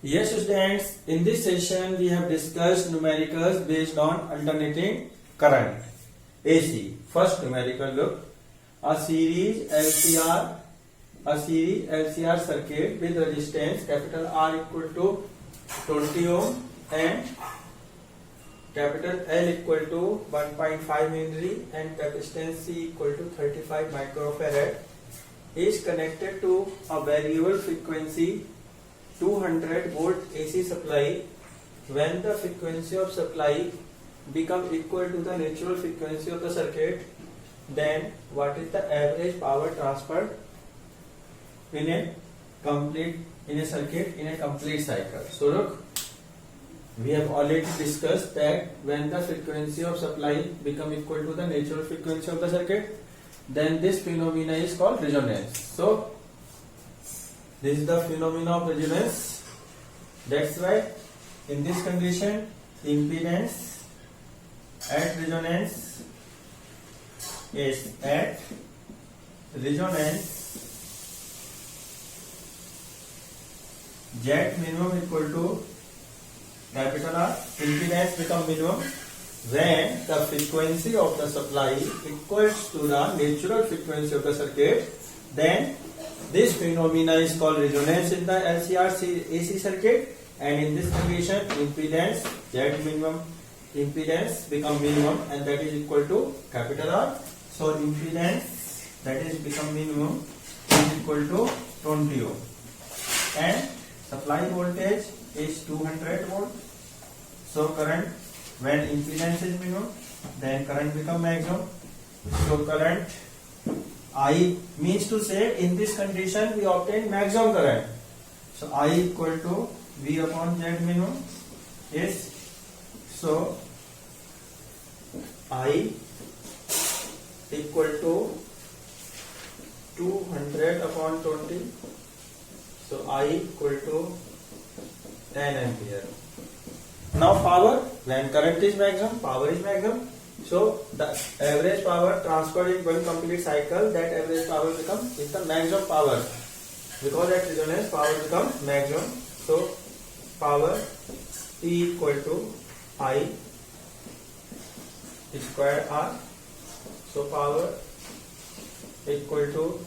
Yes, students, in this session we have discussed numericals based on alternating current AC. First numerical look, a series LCR circuit with resistance capital R equal to 20 ohm and capital L equal to 1.5 Henry and capacitance C equal to 35 microfarad is connected to a variable frequency 200 volt AC supply. When the frequency of supply become equal to the natural frequency of the circuit, then what is the average power transferred in a circuit in a complete cycle? So look, we have already discussed that when the frequency of supply become equal to the natural frequency of the circuit, then this phenomena is called resonance. So this is the phenomena of resonance. That's why in this condition impedance at resonance is at resonance Z minimum equal to capital R. Impedance become minimum when the frequency of the supply equals to the natural frequency of the circuit. Then this phenomena is called resonance in the LCR AC circuit, and in this condition impedance Z minimum impedance become minimum and that is equal to capital R. So impedance that is become minimum is equal to 20 ohm and supply voltage is 200 volt. So current, when impedance is minimum, then current become maximum. So current I means to say in this condition we obtain maximum current. So I equal to V upon Z minimum is, so I equal to 200 upon 20. So I equal to 10 ampere. Now power, when current is maximum, power is maximum. So the average power transferred in one complete cycle, that average power becomes is the maximum power, because at resonance power becomes maximum. So power P equal to I square R. So power equal to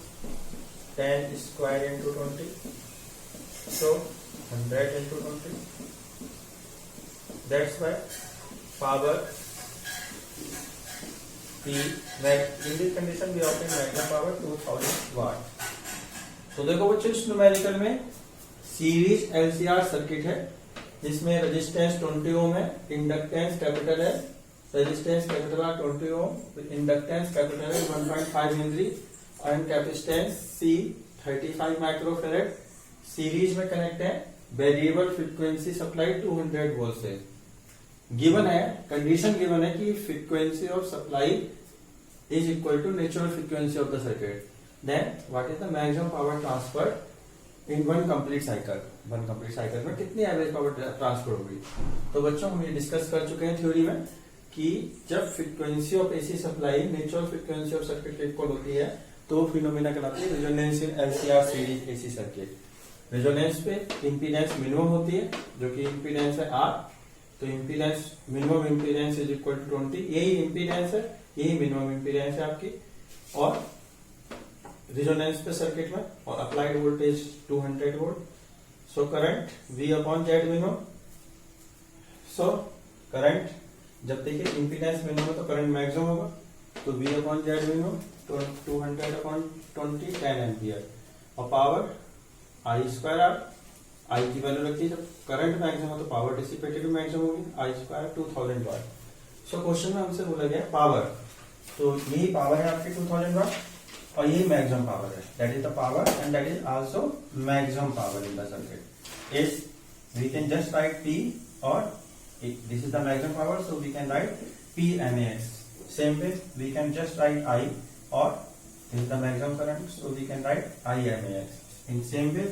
10 square into 20. So 100 into 20. That's why power P, in this condition we obtain maximum power 2000 watt. तो देखो बच्चों इस numerical में series LCR circuit है जिसमें resistance 20 ohm है, inductance capital है, resistance capital R 20 ohm, inductance capital है 1.5 henry and capacitance C 35 microfarad. Series में कनेक्ट है, वेरिएबल फ्रीक्वेंसी सप्लाई 200 वोल्ट से। गिवन है, कंडीशन गिवन है कि frequency of supply is equal to natural frequency of the circuit, then what is the maximum power transfer in one complete cycle. One complete cycle में कितनी average power transfer होगी। तो बच्चों हम ये डिस्कस कर चुके हैं थ्योरी में कि जब frequency of AC supply natural frequency of circuit के इक्वल होती है तो फिनोमिना कहलाती है resonance in LCR series AC circuit. Resonance पे इंपीडेंस मिनिमम होती है जो कि इंपीडेंस है आर, तो impedance minimum impedance is equal to 20। यही इंपीडेंस है, यही मिनिमम इंपीडेंस है आपकी। और रेजोनेंस पे सर्किट में और applied voltage 200 volt. So current V upon Z minimum. So current जब देखिए इंपीडेंस मिनिमम है तो करंट मैक्सिमम होगा, तो V upon Z minimum 200 upon 20 10 ampere. और पावर I स्क्वायर आर, आई की वैल्यू रखी है, जब करंट मैक्सिमम हो तो पावर डिसिपेटेड मैक्सिमम होगी, आई स्क्वायर 2000 वाट। सो क्वेश्चन में हमसे बोला गया पावर, तो यही पावर है आपकी 2000 वाट और यही मैक्सिमम पावर है, that is the power and that is also maximum power in the circuit. Is we can just write P और this is the maximum power, so we can write PMAX। Same way we can just write I और this is the maximum current, so we can write IMAX। In same way,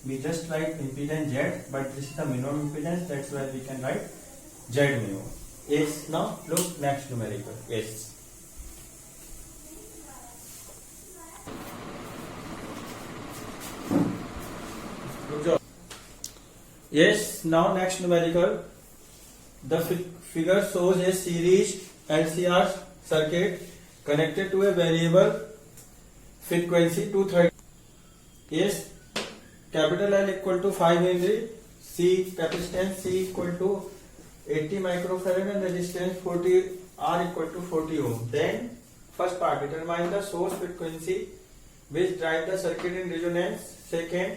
we just write impedance Z, but this is the minimum impedance. That's why we can write Z minimum. Yes. Now look next numerical. Yes. Yes, now next numerical. The figure shows a series LCR circuit connected to a variable frequency 230. Yes, capital L equal to 5 Henry, C capacitance C equal to 80 microfarad and resistance 40 R equal to 40 ohm. Then first part, determine the source frequency which drive the circuit in resonance. Second,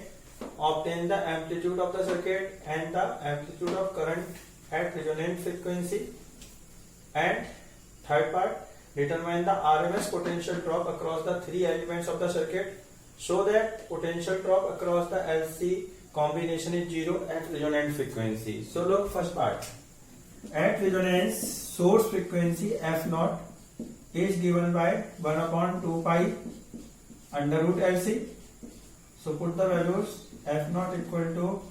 obtain the amplitude of the circuit and the amplitude of current at resonant frequency. And third part, determine the RMS potential drop across the three elements of the circuit. Show that potential drop across the LC combination is 0 at resonant frequency. So look, first part. At resonance, source frequency F0 is given by 1 upon 2 pi under root LC. So put the values. F0 equal to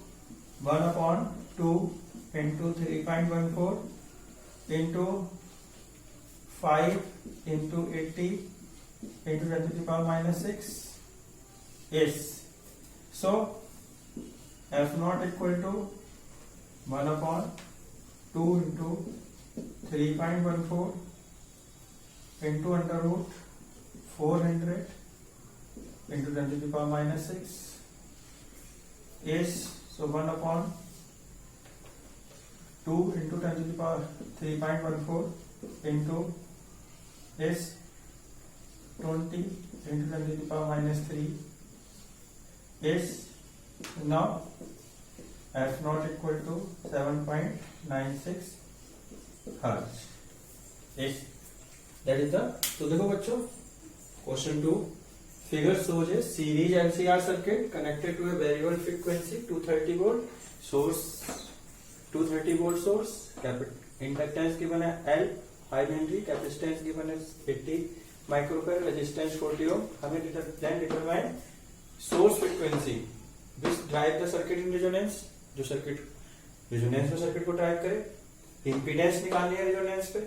1 upon 2 into 3.14 into 5 into 80 into 10 to the power minus 6. Yes. So F0 equal to 1 upon 2 into 3.14 into under root 400 into 10 to the power minus 6. Yes. So 1 upon 2 into 10 to the power 3.14 into S 20 into 10 to the power minus 3. Yes. Now F0 equal to 7.96 hertz. Yes. That is the. So देखो बच्चों, question 2. Figure shows a series LCR circuit connected to a variable frequency 230 volt source. 230 volt source. Inductance given है L 5 Henry. Capacitance given is 80 microfarad. Resistance 40 ohm. हमें then determine source frequency which drive the circuit in resonance. जो circuit resonance में circuit को drive करे. Impedance निकालनी है resonance पे,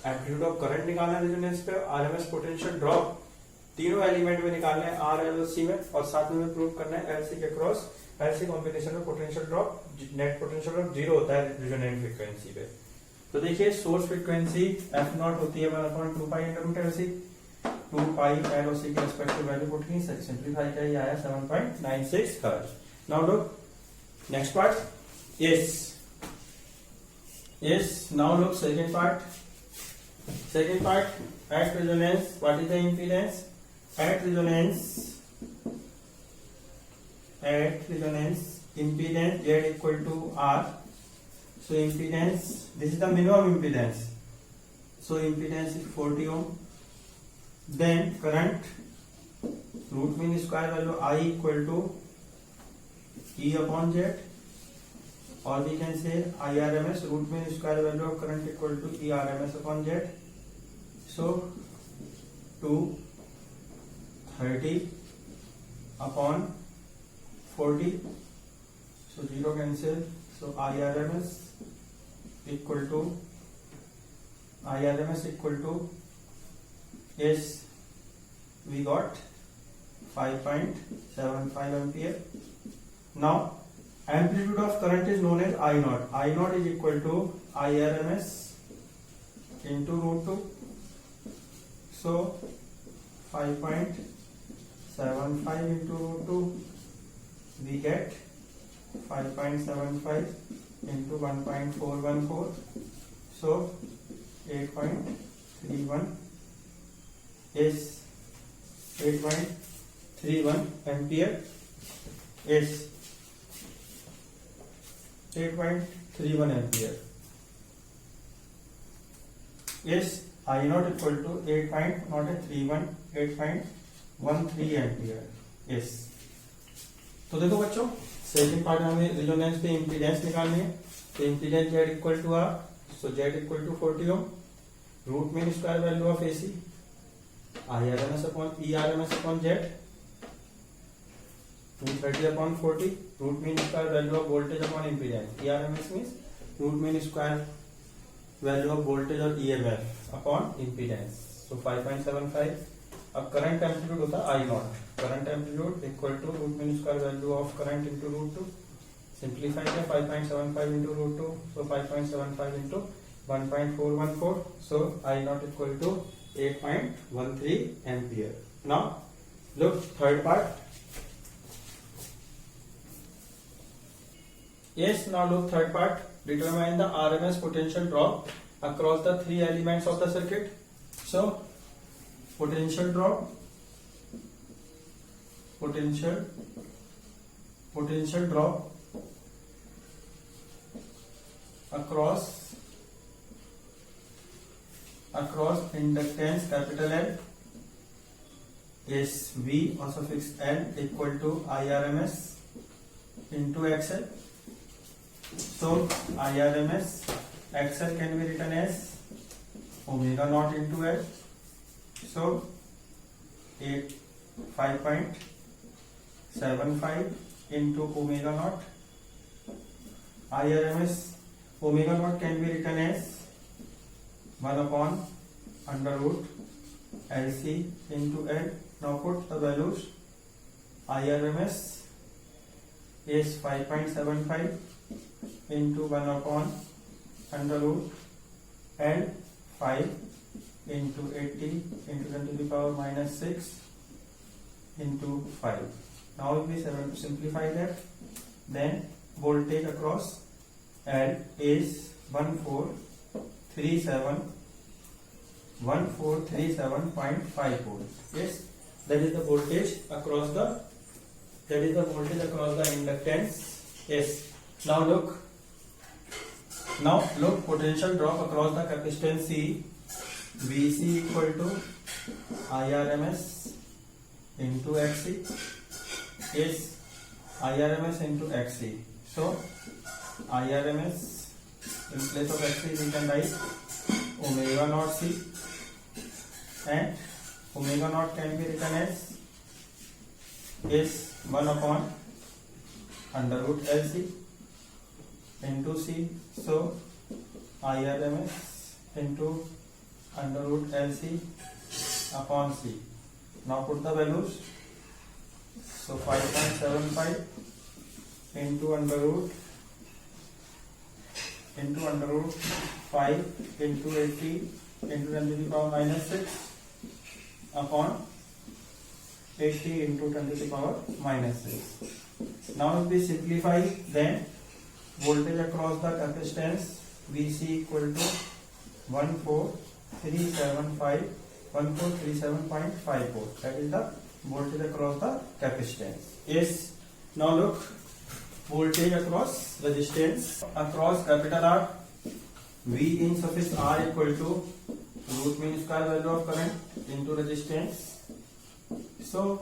amplitude of current निकालना है रेजोनेंस पे, आरएमएस पोटेंशियल ड्रॉप तीनों एलिमेंट में निकालना है आर एल और सी में, और साथ में प्रूव करना है एलसी के क्रॉस एलसी कॉम्बिनेशन में potential drop net potential drop 0 होता है रेजोनेंट फ्रीक्वेंसी पे. तो देखिए सोर्स फ्रीक्वेंसी एफ नॉट होती है 1/2 pi into root LC. 2 pi L और सी के रिस्पेक्टिव वैल्यू पुट की, सिंपलीफाई किया, ये आया 7.96 hertz. Now look next part. Yes, now look second part. At resonance, what is the impedance? At resonance impedance Z equal to R. So impedance, this is the minimum impedance, so impedance is 40 ohm. Then current, root mean square value I equal to E upon Z, or we can say IRMS, root mean square value of current equal to ERMS upon Z. So 230 upon 40, so 0 cancel, so IRMS equal to yes, we got 5.75 ampere. Now amplitude of current is known as I naught. I naught is equal to IRMS into root 2. So 5.75 into root 2, we get 5.75 into 1.414. So 8.31 is 8.31 ampere is 8.31 ampere. Yes, I naught equal to 8.13 ampere. Yes. तो देखो बच्चों, second part में हमें resonance पे impedance निकालनी है. तो impedance Z equal to R, so Z equal to 40 ohm. Root mean square value of AC IRMS upon ERMS upon Z 230 upon 40, root mean square value of voltage upon impedance. ERMS means root mean square value of voltage और EMF upon impedance. So 5.75. अब current amplitude होता है I naught. Current amplitude equal to root mean square value of current into root 2. Simplify किया 5.75 into root 2, so 5.75 into 1.414, so I naught equal to 8.13 ampere. Now look third part. Yes, now look third part. Determine the RMS potential drop across the three elements of the circuit. So, potential drop across inductance capital L is V or suffix L equal to IRMS into XL. So IRMS XL can be written as omega naught into L. So 5.75 into omega naught. IRMS omega naught can be written as 1 upon under root LC into L. Now put the values. IRMS is 5.75 into 1 upon under root L 5 into 80 into 10 to the power minus 6 into 5. Now if we simplify that, then voltage across L is 1437.5 volts. Yes, that is the voltage across the inductance. Yes. Now look potential drop across the capacitance C. VC equal to IRMS into XC. Is IRMS into XC. So IRMS in place of XC we can write omega naught C, and omega naught can be written as is 1 upon under root LC into C. So IRMS into under root LC upon C. Now put the values. So 5.75 into under root 5 into 80 into 10 to the power minus 6 upon 80 into 10 to the power minus 6. Now if we simplify, then voltage across the capacitance VC equal to 1437.5 volt. That is the voltage across the capacitance. Yes. Now look, voltage across resistance across capital R. V in suffix R equal to root mean square value of current into resistance. So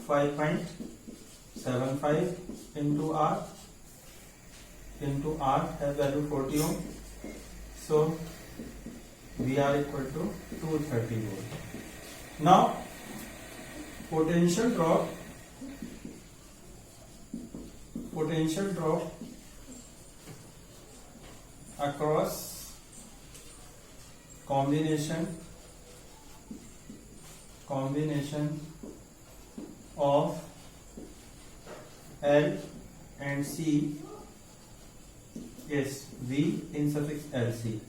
5.75 into R has value 40 ohm. So VR equal to 230 volt. Now potential drop across combination of L and C is V in suffix LC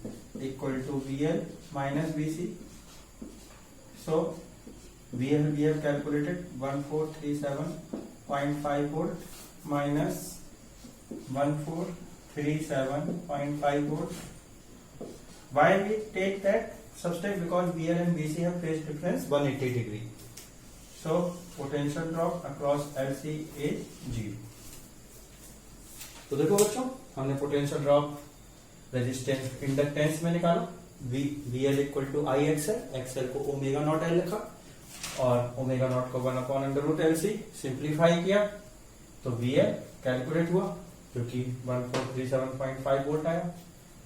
equal to VL minus VC. So we have calculated 1437.5 volt minus 1437.5 volt. Why we take that subtract? Because VL and VC have phase difference 180 degree. So potential drop across LC is 0. तो देखो बच्चों, हमने potential drop resistance inductance में निकाला. VL equal to I XL को omega naught L लिखा और omega naught को 1 upon under root L C simplify किया तो VL कैलकुलेट हुआ क्योंकि 1437.5 वोल्ट आया.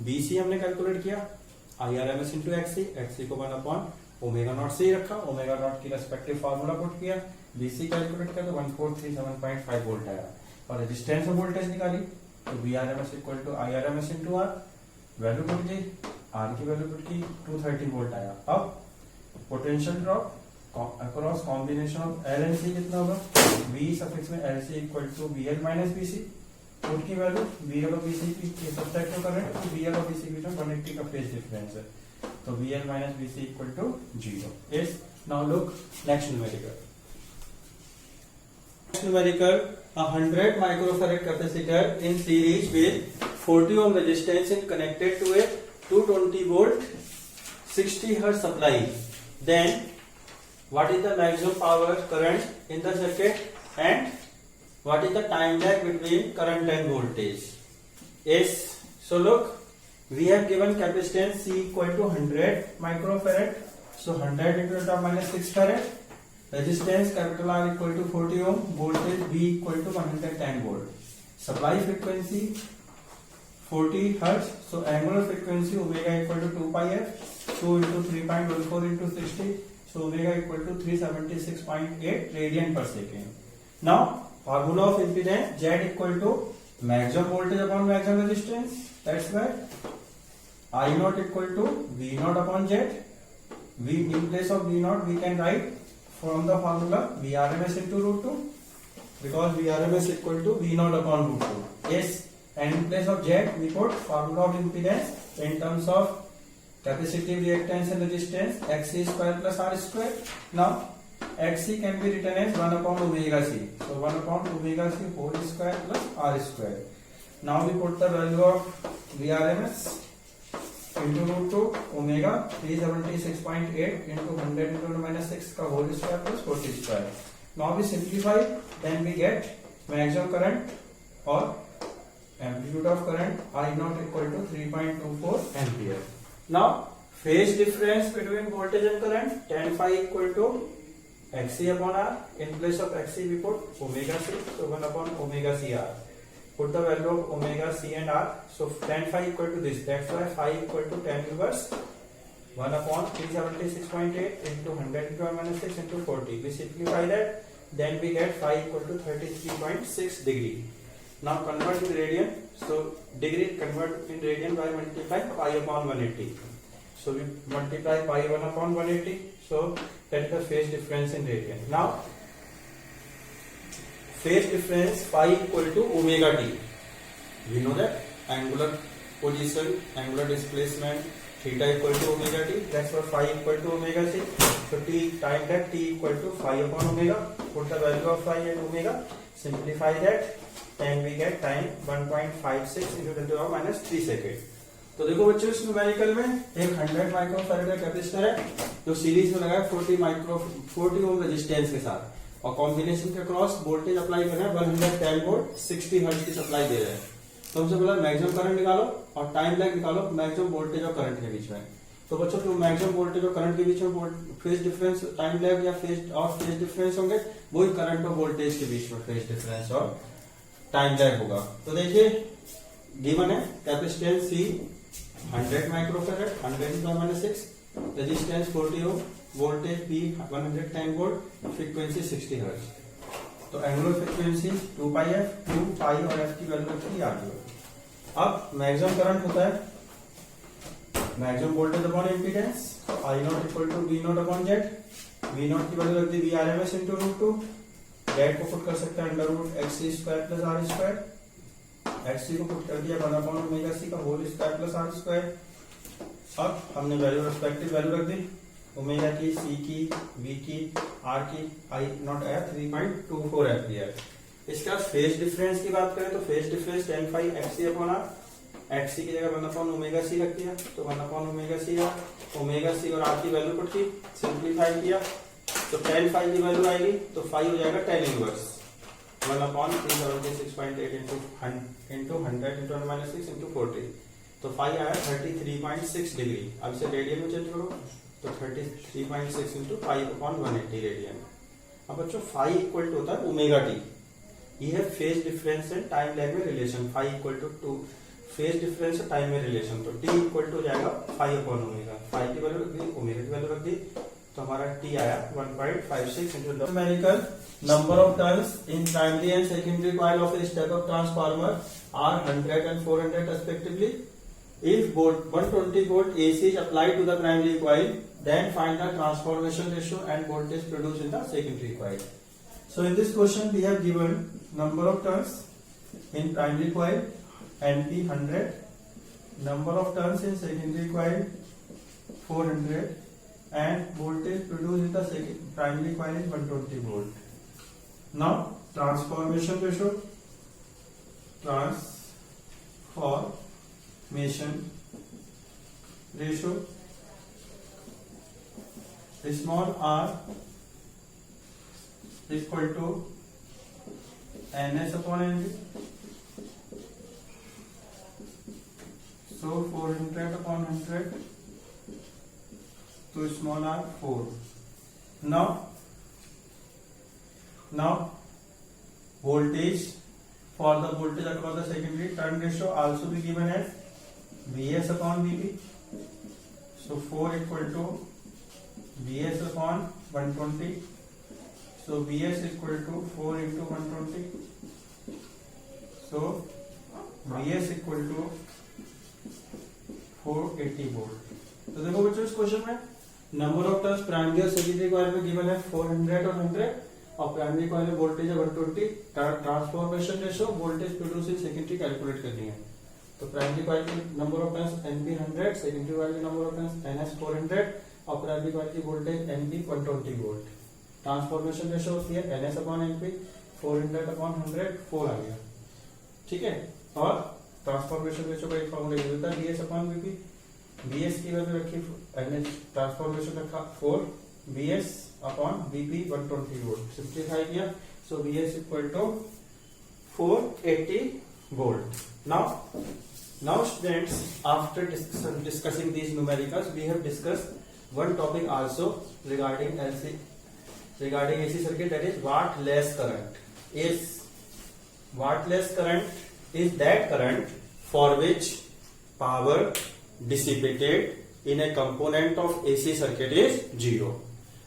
BC हमने कैलकुलेट किया IRMS इंटू एक्सी को 1 अपॉन ओमेगा नॉट से ही रखा, ओमेगा नॉट की रेस्पेक्टिव फार्मूला पुट किया, BC कैलकुलेट किया तो 1437.5 वोल्ट आया. और रेजिस्टेंस में वोल्टेज निकाली तो VRMS equal to IRMS into R, value put की, आर की वैल्यू पुट की 230 वोल्ट आया. अब potential drop across combination of L and C कितना होगा? V सफिक्स में L C equal to VL minus BC. Put की वैल्यू VL और VC की सब्सट्रैक्ट कर रहे हैं, तो VL और VC के बीच में 180 का फेज डिफरेंस है, तो VL minus VC equal to 0. Yes, now look next numerical. Next numerical, a 100 microfarad capacitor in series with 40 ohm resistance is connected to a 220 volt 60 hertz supply. Then what is the maximum power current in the circuit and what is the time lag between current and voltage? Yes, so look, we have given capacitance C equal to 100 microfarad, so 100 into 10 minus 6 farad. Resistance capital R equal to 40 ohm, voltage V equal to 110 volt. Supply frequency 40 hertz, so angular frequency omega equal to 2 pi f, 2 into 3.14 into 60, so omega equal to 376.8 radian per second. Now formula of impedance Z equal to maximum voltage upon maximum resistance, that's why I naught equal to V naught upon Z. V in place of V naught we can write from the formula Vrms into root 2, because Vrms equal to V naught upon root 2. Yes, and in place of Z we put formula of impedance in terms of capacitive reactance and resistance Xc square plus R square. Now Xc can be written as 1 upon omega C, so 1 upon omega C whole square plus R square. Now we put the value of Vrms into root 2 omega 376.8 into 100 into minus 6 का whole square plus 40 square. Now we simplify, then we get maximum current or amplitude of current I naught equal to 3.24 ampere. Now phase difference between voltage and current tan phi equal to Xc upon R. In place of Xc we put omega C, so 1 upon omega C R. Put the value of omega C and R, so tan phi equal to this, that's why phi equal to tan inverse 1 upon 376.8 into 100 into minus 6 into 40. We simplify that, then we get phi equal to 33.6 degree. Now convert in radian, so degree convert in radian by multiply pi upon 180. So we multiply pi 1 upon 180, so that is the phase difference in radian. Now phase difference phi equal to omega t. We know that angular position, angular displacement, theta equal to omega t. That's why phi equal to omega c. So t time that t equal to phi upon omega. Put the value of phi and omega. Simplify that, and we get time 1.56 into 10 to the minus 3 second. तो देखो बच्चों इस numerical में एक 100 microfarad का capacitor है जो series में लगा है 40 ओम रेजिस्टेंस के साथ, और कॉम्बिनेशन के क्रॉस वोल्टेज अप्लाई करना है 110 वोल्ट 60 हर्ट्ज की सप्लाई दे रहे हैं। तो हमसे बोला मैक्सिमम करंट निकालो और टाइम लैग निकालो मैक्सिमम वोल्टेज और करंट के बीच में। तो बच्चों तो मैक्सिमम वोल्टेज और करंट के बीच में फेज डिफरेंस टाइम लैग या फेज डिफरेंस होंगे, वही करंट और वोल्टेज के बीच में फेज डिफरेंस और टाइम लैग होगा। तो देखिए गिवन है capacitance C 100 microfarad 100 into minus 6, resistance 40 ohm, voltage P 110 volt, frequency 60 hertz. तो angular frequency 2 pi f, 2 pi और f की वैल्यू रखी आ गई। अब मैक्सिमम करंट होता है maximum voltage upon impedance, I naught equal to V naught upon Z। V naught की वैल्यू रख दी Vrms into रूट 2, Z को पुट कर सकते हैं under root Xc square plus R square, Xc को पुट कर दिया 1 अपॉन ओमेगा C का whole square plus R square. अब हमने वैल्यू रेस्पेक्टिव वैल्यू रख दी, ओमेगा की, C की, V की, R की, I नॉट आया 3.24 एम्पियर। इसका फेज डिफरेंस की बात करें तो phase difference tan phi Xc upon R, Xc की जगह 1 अपॉन ओमेगा C रख दिया, तो 1 upon omega C R, omega C और R की वैल्यू पुट की, सिंप्लीफाई किया, तो tan phi की वैल्यू आएगी तो phi हो जाएगा tan inverse 1 upon 376.8 into 100 into minus 6 into 40, तो phi आया 33.6 डिग्री। अब इसे रेडियन में चेंज करो तो 33.6 into 5 upon 180 रेडियन। अब बच्चों phi इक्वल टू होता है ओमेगा टी, ये है phase difference and time lag में relation. phi equal to phase difference time में रिलेशन, तो t इक्वल टू जाएगा 5 upon ओमेगा, phi की वैल्यू रख दी, ओमेगा की वैल्यू रख दी, तो हमारा t आया 1.56 into numerical number of turns in primary and secondary coil of a step-up transformer are 100 and 400 respectively. If 120 volt AC is applied to the primary coil, then find the transformation ratio and voltage produced in the secondary coil. So in this question we have given number of turns in primary coil, NP 100, number of turns in secondary coil 400, and voltage produced in the primary coil is 120 volt. Now transformation ratio small r equal to ns upon nb. So 400 upon 100 to small r 4. Now voltage, for the voltage across the secondary, turn ratio also be given as Vs upon Vp. So 4 equal to Vs upon 120. So Vs equal to 4 into 120. So Vs equal to 480 volt. तो देखो बच्चों इस question में number of turns primary और secondary coil में given है 400 और 100, और प्राइमरी कॉइल में वोल्टेज है 120. Transformation ratio voltage produce in secondary calculate करनी है. तो प्राइमरी कॉइल की number of turns NP 100, secondary coil की नंबर ऑफ टर्न्स NS 400, और प्राइमरी कॉइल की voltage NP 120 volt. Transformation ratio होती है NS अपॉन NP, 400 अपॉन 100 4 आ गया. ठीक है. और ट्रांसफॉर्मेशन रेशियो का एक फॉर्मूला यूज होता है BS अपॉन VP. BS की वैल्यू रखी NS, ट्रांसफॉर्मेशन रखा 4, BS upon VP 120 volt. Simplify किया. So BS equal to 480 volt. Now students, after discussing these numericals, we have discussed one topic also regarding AC circuit, that is wattless current. Wattless current is that current for which power dissipated in a component of AC circuit is 0.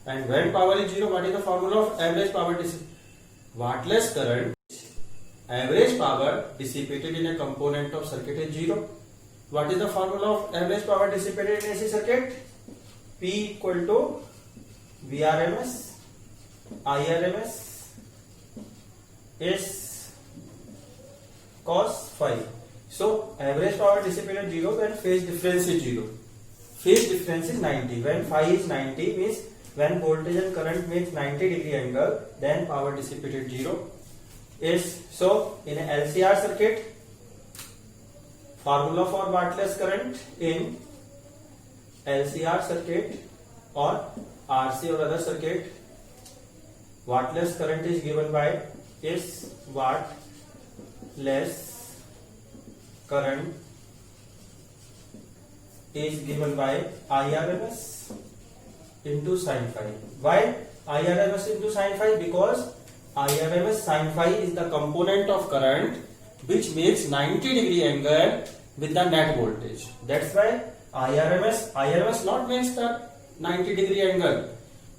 And when power is 0, what is the formula of average power dissipated? Wattless current, average power dissipated in a component of circuit is 0. What is the formula of average power dissipated in AC circuit? P equal to VRMS IRMS is cos phi. So average power dissipated 0 when phase difference is 0. Phase difference is 90. When phi is 90 means when voltage and current makes 90 degree angle, then power dissipated 0 is. So in a LCR circuit, formula for wattless current in LCR circuit or RC or other circuit, wattless current is given by is wattless current is given by IRMS into sin phi. Why IRMS into sin phi? Because IRMS sin phi is the component of current which makes 90 degree angle with the net voltage. That's why IRMS not makes the 90 degree angle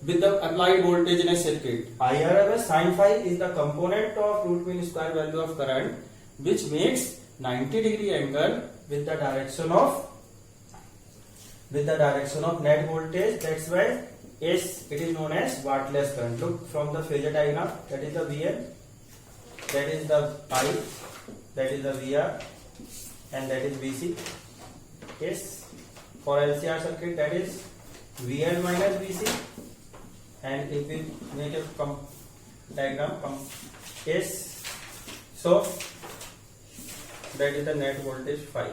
with the applied voltage in a circuit. IRMS sin phi is the component of root mean square value of current which makes 90 degree angle with the direction of net voltage. That's why it is known as wattless current. Look from the phasor diagram, that is the VN, that is the I, that is the VR, and that is VC. Yes, for LCR circuit that is VN minus VC, and if we make a diagram, yes, so that is the net voltage phi,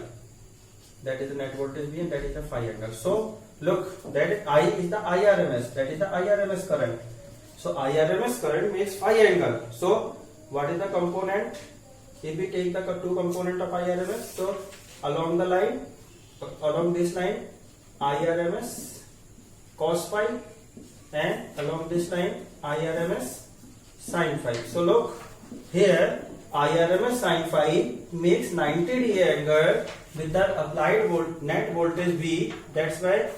that is the net voltage V, and that is the phi angle. So look, that is I is the IRMS, that is the IRMS current. So IRMS current makes phi angle. So what is the component? If we take the two component of IRMS, so along the line, along this line, IRMS cos phi, and along this line IRMS sin phi. So look here, IRMS sin phi makes 90 degree angle with the applied net voltage V. That's why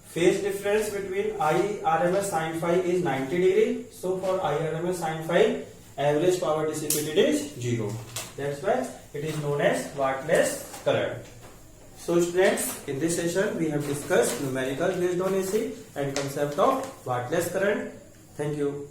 phase difference between IRMS sin phi is 90 degree. So for IRMS sin phi, average power dissipated is 0. That's why it is known as wattless current. So students, in this session we have discussed numericals based on AC and concept of wattless current. Thank you.